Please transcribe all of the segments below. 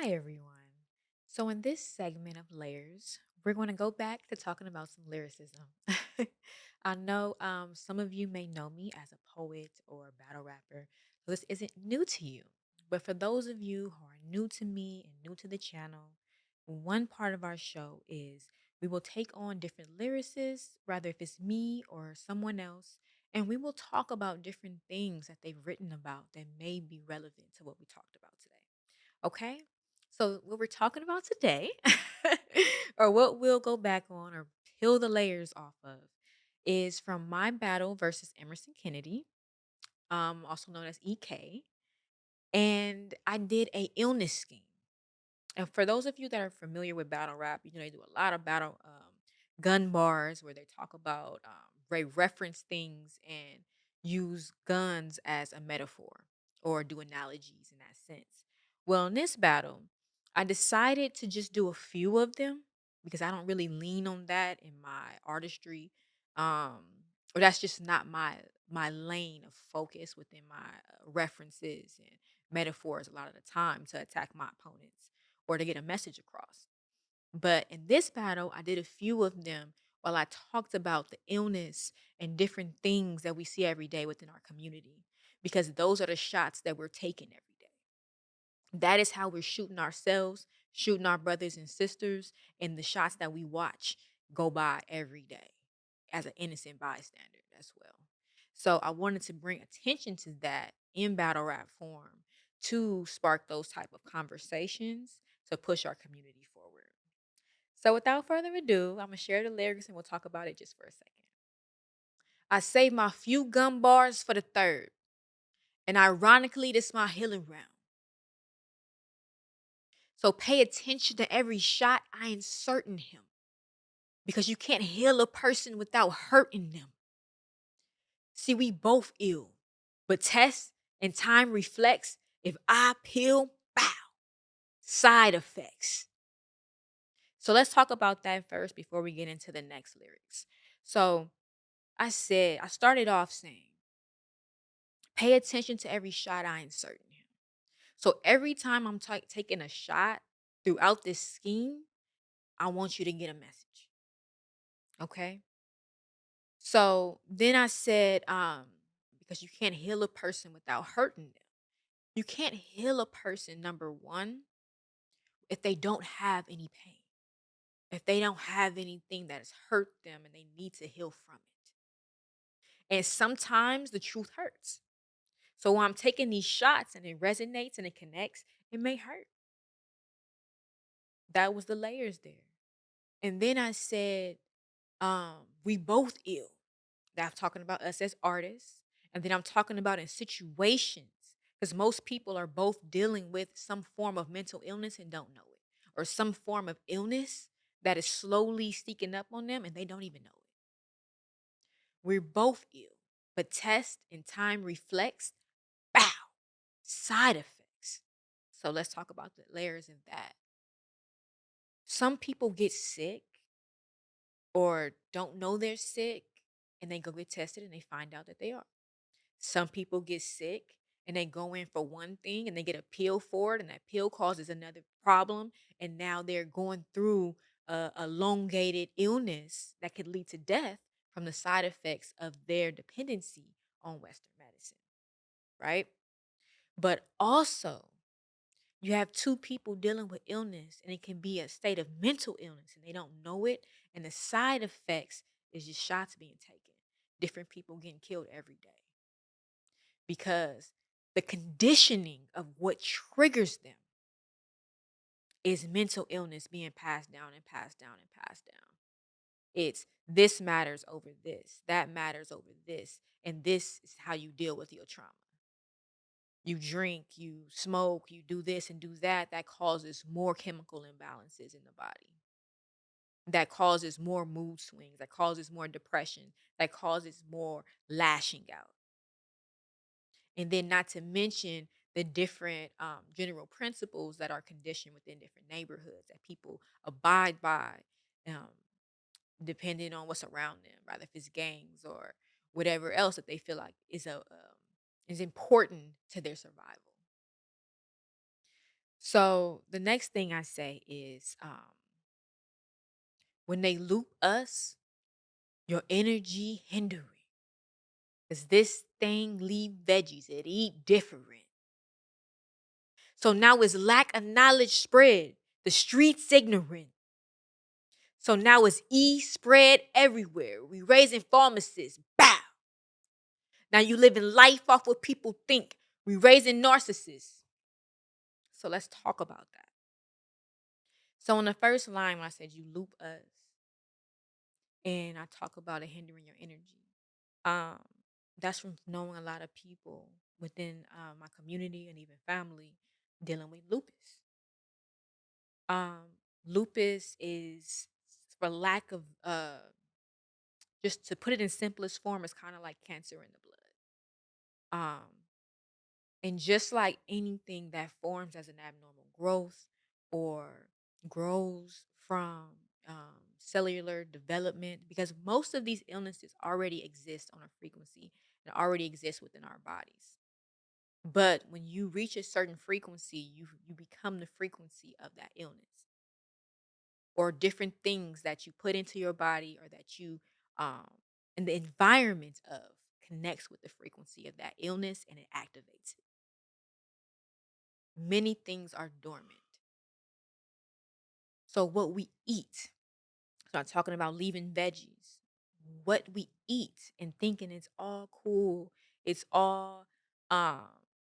Hi, everyone. So, in this segment of Layers, we're going to go back to talking about some lyricism. I know some of you may know me as a poet or a battle rapper, so this isn't new to you. But for those of you who are new to me and new to the channel, one part of our show is we will take on different lyricists, rather if it's me or someone else, and we will talk about different things that they've written about that may be relevant to what we talked about today. Okay? So, what we're talking about today, or what we'll go back on or peel the layers off of, is from my battle versus Emerson Kennedy, also known as EK. And I did a illness scheme. And for those of you that are familiar with battle rap, they do a lot of battle gun bars where they talk about, they reference things and use guns as a metaphor or do analogies in that sense. Well, in this battle, I decided to just do a few of them because I don't really lean on that in my artistry. Um, or that's just not my lane of focus within my references and metaphors a lot of the time to attack my opponents or to get a message across. But in this battle, I did a few of them while I talked about the illness and different things that we see every day within our community, because those are the shots that we're taking every day. That is how we're shooting ourselves, shooting our brothers and sisters, and the shots that we watch go by every day as an innocent bystander as well. So I wanted to bring attention to that in battle rap form to spark those type of conversations to push our community forward. So without further ado, I'm gonna share the lyrics and we'll talk about it just for a second. I save my few gun bars for the third, and ironically, this my healing round. So pay attention to every shot I insert in him, because you can't heal a person without hurting them. See, we both ill, but test and time reflects. If I peel, bow, side effects. So let's talk about that first before we get into the next lyrics. So I started off saying, pay attention to every shot I insert in him. So every time I'm taking a shot throughout this scheme, I want you to get a message. Okay. So then I said, because you can't heal a person without hurting them. You can't heal a person, number one, if they don't have any pain, if they don't have anything that has hurt them and they need to heal from it. And sometimes the truth hurts. So when I'm taking these shots and it resonates and it connects, it may hurt. That was the layers there. And then I said, we both ill. That I'm talking about us as artists. And then I'm talking about in situations, because most people are both dealing with some form of mental illness and don't know it, or some form of illness that is slowly sneaking up on them and they don't even know it. We're both ill, but test and time reflects, bow, side effects. So let's talk about the layers of that. Some people get sick or don't know they're sick and they go get tested and they find out that they are. Some people get sick and they go in for one thing and they get a pill for it, and that pill causes another problem. And now they're going through a elongated illness that could lead to death from the side effects of their dependency on Western medicine, right? But also, you have two people dealing with illness, and it can be a state of mental illness, and they don't know it. And the side effects is just shots being taken, different people getting killed every day because the conditioning of what triggers them is mental illness being passed down and passed down and passed down. It's this matters over this, that matters over this, and this is how you deal with your trauma. You drink, you smoke, you do this and do that. That causes more chemical imbalances in the body. That causes more mood swings. That causes more depression. That causes more lashing out. And then, not to mention the different general principles that are conditioned within different neighborhoods that people abide by, um, depending on what's around them, rather if it's gangs or whatever else that they feel like is important to their survival. So the next thing I say is when they loop us, your energy hindering. Because this thing leave veggies, it eat different. So now it's lack of knowledge spread. The streets ignorant. So now it's spread everywhere. We raising pharmacists. Bow. Now you living life off what people think. We raising narcissists. So let's talk about that. So in the first line, when I said you loop us, and I talk about it hindering your energy. Um, that's from knowing a lot of people within my community and even family dealing with lupus. Um, Lupus is, for lack of just to put it in simplest form, is kind of like cancer in the blood. And just like anything that forms as an abnormal growth or grows from cellular development, because most of these illnesses already exist on a frequency and already exist within our bodies. But when you reach a certain frequency, you become the frequency of that illness, or different things that you put into your body or that you um and the environment of connects with the frequency of that illness and it activates it. Many things are dormant. So what we eat, so I'm talking about leaving veggies, what we eat and thinking it's all cool, it's all um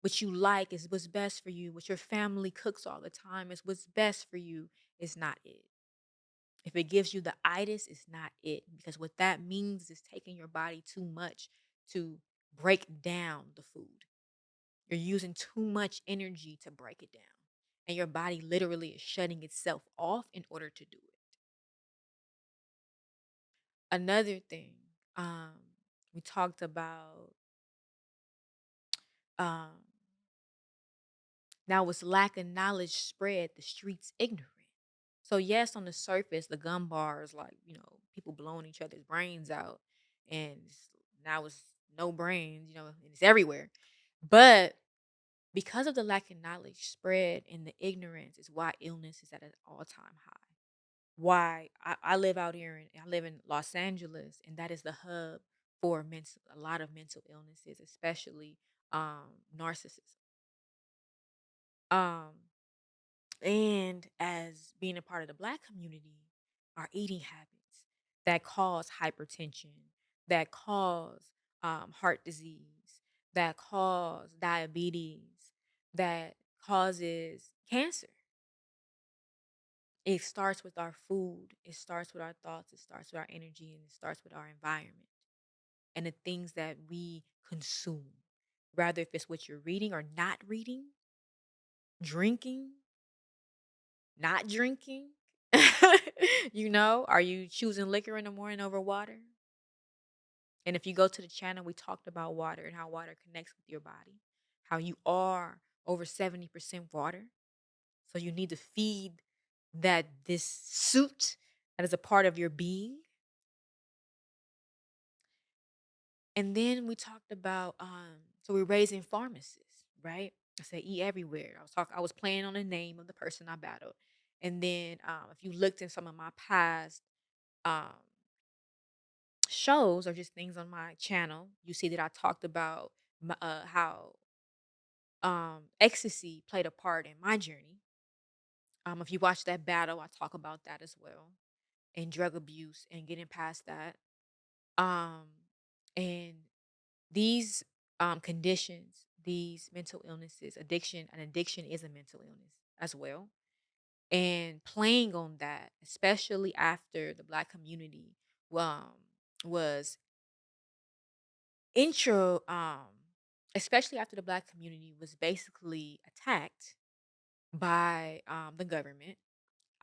what you like is what's best for you, what your family cooks all the time is what's best for you, is not it. If it gives you the itis, it's not it. Because what that means is taking your body too much to break down the food. You're using too much energy to break it down. And your body literally is shutting itself off in order to do it. Another thing, um, we talked about um, now it's lack of knowledge spread, the streets ignorant. So yes, on the surface, the gun bar is like, people blowing each other's brains out. And now it's no brains, and it's everywhere. But because of the lack of knowledge spread and the ignorance is why illness is at an all-time high. Why I live out here and I live in Los Angeles, and that is the hub for a lot of mental illnesses, especially narcissism. Um, and as being a part of the Black community, our eating habits that cause hypertension, that cause heart disease, that cause diabetes, that causes cancer. It starts with our food, it starts with our thoughts, it starts with our energy, and it starts with our environment and the things that we consume. Rather, if it's what you're reading or not reading, drinking, not drinking. Are you choosing liquor in the morning over water? And if you go to the channel, we talked about water and how water connects with your body, how you are over 70% water. So you need to feed this suit that is a part of your being. And then we talked about so we're raising pharmacists, right? I said eat everywhere. I was playing on the name of the person I battled. And then if you looked in some of my past um shows or just things on my channel, you see that I talked about how ecstasy played a part in my journey. If you watch that battle, I talk about that as well, and drug abuse and getting past that. Um, and these conditions, these mental illnesses, addiction is a mental illness as well. And playing on that, especially after the Black community um, was intro, especially after the Black community was basically attacked by the government.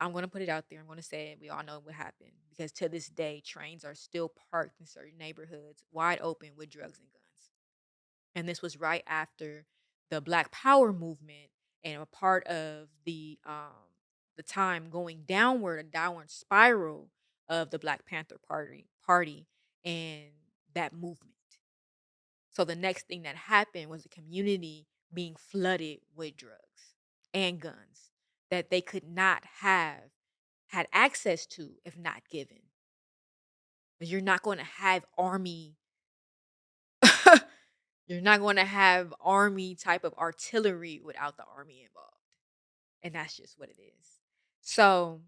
I'm going to put it out there. I'm going to say it. We all know what happened because to this day, trains are still parked in certain neighborhoods wide open with drugs and guns. And this was right after the Black Power movement and a part of the time going downward, a downward spiral of the Black Panther Party and that movement. So the next thing that happened was the community being flooded with drugs. and guns that they could not have had access to if not given. But you're not going to have army you're not going to have army type of artillery without the army involved. And that's just what it is. So,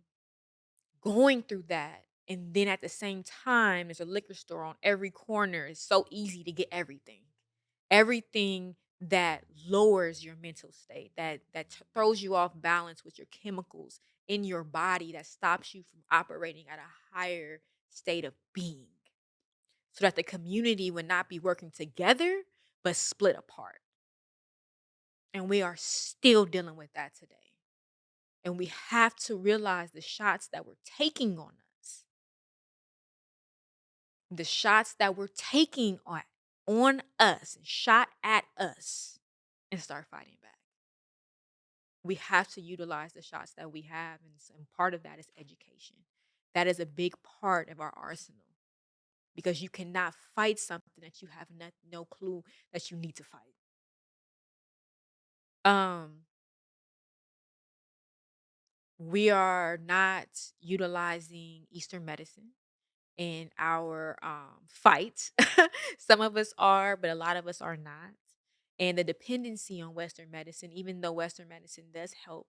going through that, and then at the same time, there's a liquor store on every corner. It's so easy to get everything. Everything that lowers your mental state, throws you off balance with your chemicals in your body, that stops you from operating at a higher state of being, so that the community would not be working together but split apart. And we are still dealing with that today. And we have to realize the shots that we're taking on us, the shots that we're taking on us, shot at us, and start fighting back. We have to utilize the shots that we have. And part of that is education. That is a big part of our arsenal, because you cannot fight something that you have no clue that you need to fight. Um, we are not utilizing Eastern medicine in our fight. Some of us are, but a lot of us are not. And the dependency on Western medicine, even though Western medicine does help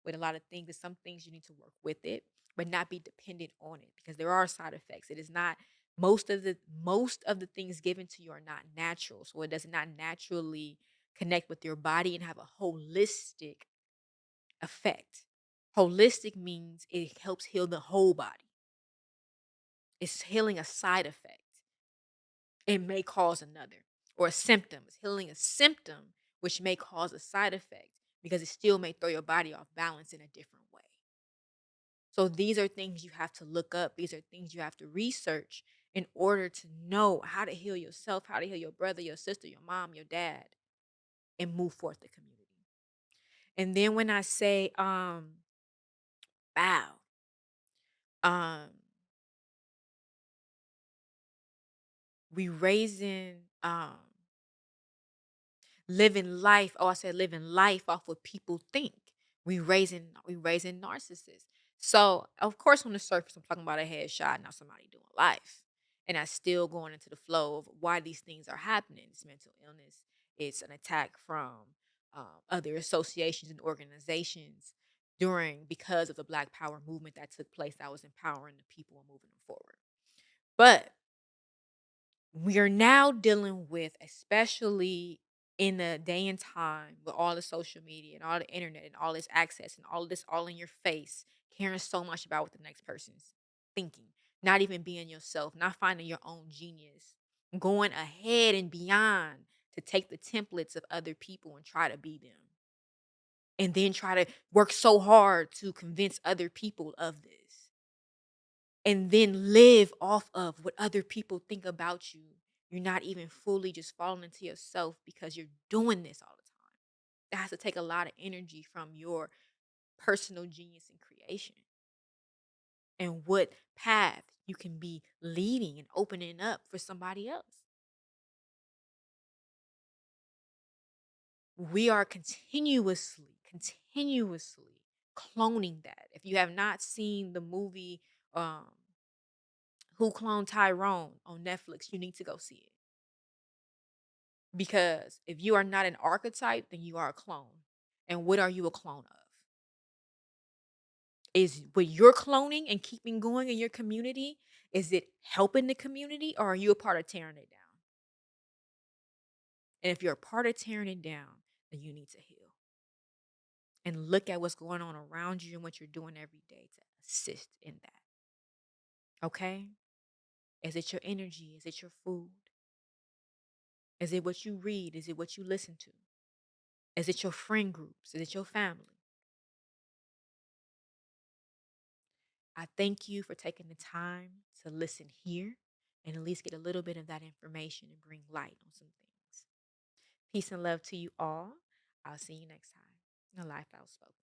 with a lot of things, there's some things you need to work with it, but not be dependent on it, because there are side effects. It is not most of the things given to you are not natural, so it does not naturally connect with your body and have a holistic effect. Holistic means it helps heal the whole body. It's healing a side effect. It may cause another, or a symptom. It's healing a symptom, which may cause a side effect, because it still may throw your body off balance in a different way. So these are things you have to look up. These are things you have to research in order to know how to heal yourself, how to heal your brother, your sister, your mom, your dad, and move forth the community. And then when I say bow, um we raising living life. Oh, I said living life off what people think. We raising narcissists. So of course, on the surface, I'm talking about a headshot, not somebody doing life. And I still going into the flow of why these things are happening. It's mental illness. It's an attack from other associations and organizations because of the Black Power movement that took place, that was empowering the people and moving them forward. But we are now dealing with, especially in the day and time with all the social media and all the internet and all this access and all this all in your face, caring so much about what the next person's thinking, not even being yourself, not finding your own genius, going ahead and beyond to take the templates of other people and try to be them. And then try to work so hard to convince other people of this, and then live off of what other people think about you. You're not even fully just falling into yourself, because you're doing this all the time. That has to take a lot of energy from your personal genius and creation, and what path you can be leading and opening up for somebody else. We are continuously cloning that. If you have not seen the movie, um, Who Cloned Tyrone on Netflix, you need to go see it. Because if you are not an archetype, then you are a clone. And what are you a clone of? Is what you're cloning and keeping going in your community, is it helping the community, or are you a part of tearing it down? And if you're a part of tearing it down, then you need to heal and look at what's going on around you and what you're doing every day to assist in that. Okay? Is it your energy? Is it your food? Is it what you read? Is it what you listen to? Is it your friend groups? Is it your family? I thank you for taking the time to listen here and at least get a little bit of that information and bring light on some things. Peace and love to you all. I'll see you next time. The Life Outspoken.